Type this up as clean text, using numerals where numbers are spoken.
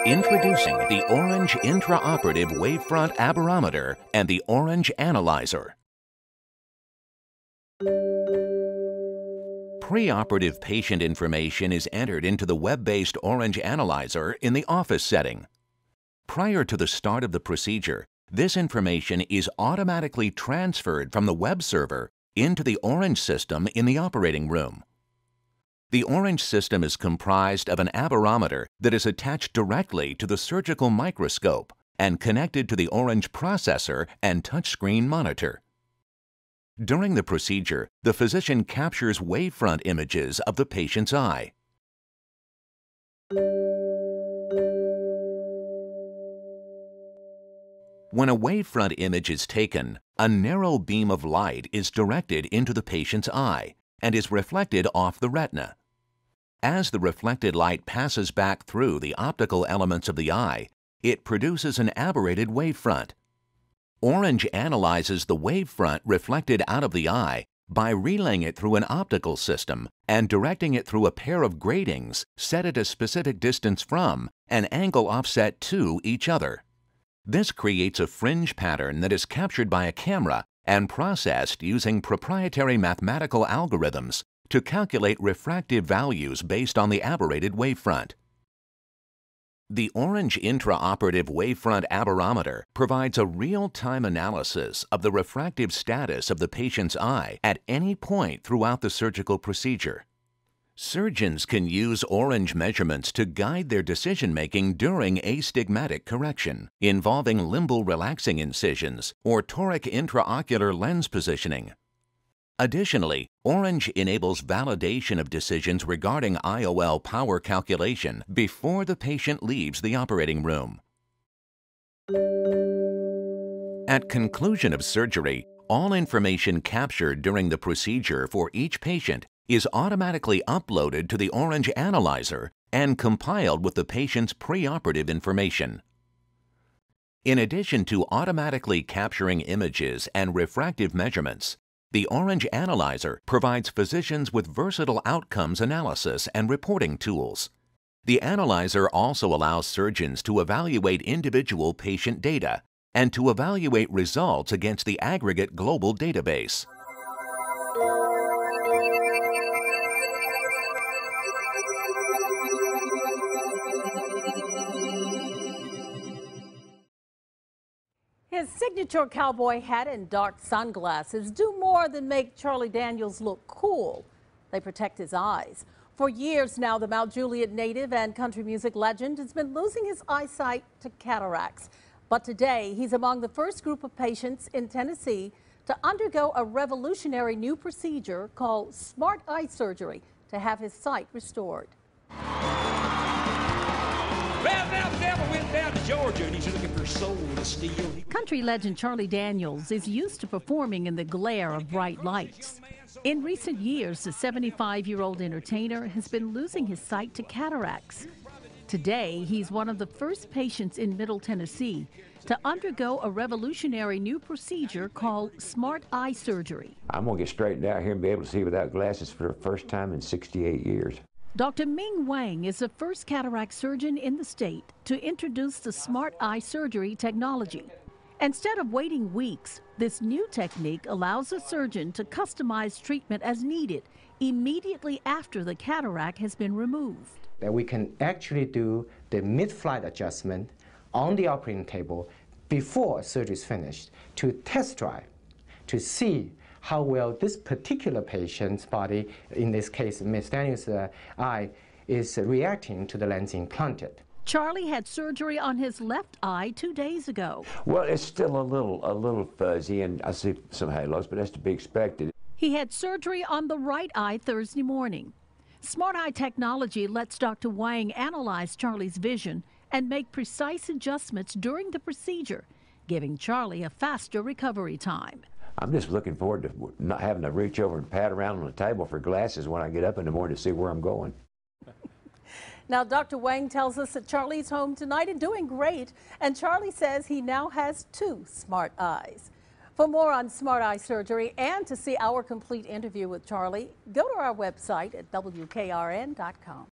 Introducing the Orange Intraoperative Wavefront Aberrometer and the Orange Analyzer. Preoperative patient information is entered into the web-based Orange Analyzer in the office setting. Prior to the start of the procedure, this information is automatically transferred from the web server into the Orange system in the operating room. The Orange system is comprised of an aberrometer that is attached directly to the surgical microscope and connected to the Orange processor and touchscreen monitor. During the procedure, the physician captures wavefront images of the patient's eye. When a wavefront image is taken, a narrow beam of light is directed into the patient's eye and is reflected off the retina. As the reflected light passes back through the optical elements of the eye, it produces an aberrated wavefront. Orange analyzes the wavefront reflected out of the eye by relaying it through an optical system and directing it through a pair of gratings set at a specific distance from and angle offset to each other. This creates a fringe pattern that is captured by a camera and processed using proprietary mathematical algorithms to calculate refractive values based on the aberrated wavefront. The Orange Intraoperative Wavefront Aberrometer provides a real-time analysis of the refractive status of the patient's eye at any point throughout the surgical procedure. Surgeons can use Orange measurements to guide their decision-making during astigmatic correction, involving limbal relaxing incisions or toric intraocular lens positioning. Additionally, Orange enables validation of decisions regarding IOL power calculation before the patient leaves the operating room. At conclusion of surgery, all information captured during the procedure for each patient is automatically uploaded to the Orange Analyzer and compiled with the patient's preoperative information. In addition to automatically capturing images and refractive measurements, the Orange Analyzer provides physicians with versatile outcomes analysis and reporting tools. The analyzer also allows surgeons to evaluate individual patient data and to evaluate results against the aggregate global database. His signature cowboy hat and dark sunglasses do more than make Charlie Daniels look cool. They protect his eyes. For years now, the Mount Juliet native and country music legend has been losing his eyesight to cataracts. But today, he's among the first group of patients in Tennessee to undergo a revolutionary new procedure called smart eye surgery to have his sight restored. Well, now the devil went down to Georgia and he's looking for soul to steal. Country legend Charlie Daniels is used to performing in the glare of bright lights. In recent years, the 75-year-old entertainer has been losing his sight to cataracts. Today, he's one of the first patients in Middle Tennessee to undergo a revolutionary new procedure called smart eye surgery. I'm going to get straightened out here and be able to see without glasses for the first time in 68 years. Dr. Ming Wang is the first cataract surgeon in the state to introduce the smart eye surgery technology. Instead of waiting weeks, this new technique allows a surgeon to customize treatment as needed immediately after the cataract has been removed. That we can actually do the mid-flight adjustment on the operating table before surgery is finished to test drive, to see how well this particular patient's body, in this case Ms. Daniels' eye, is reacting to the lens implanted. Charlie had surgery on his left eye 2 days ago. Well, it's still a little fuzzy, and I see some halos, but that's to be expected. He had surgery on the right eye Thursday morning. Smart eye technology lets Dr. Wang analyze Charlie's vision and make precise adjustments during the procedure, giving Charlie a faster recovery time. I'm just looking forward to not having to reach over and pat around on the table for glasses when I get up in the morning to see where I'm going. Now, Dr. Wang tells us that Charlie's home tonight and doing great, and Charlie says he now has 2 smart eyes. For more on smart eye surgery and to see our complete interview with Charlie, go to our website at WKRN.com.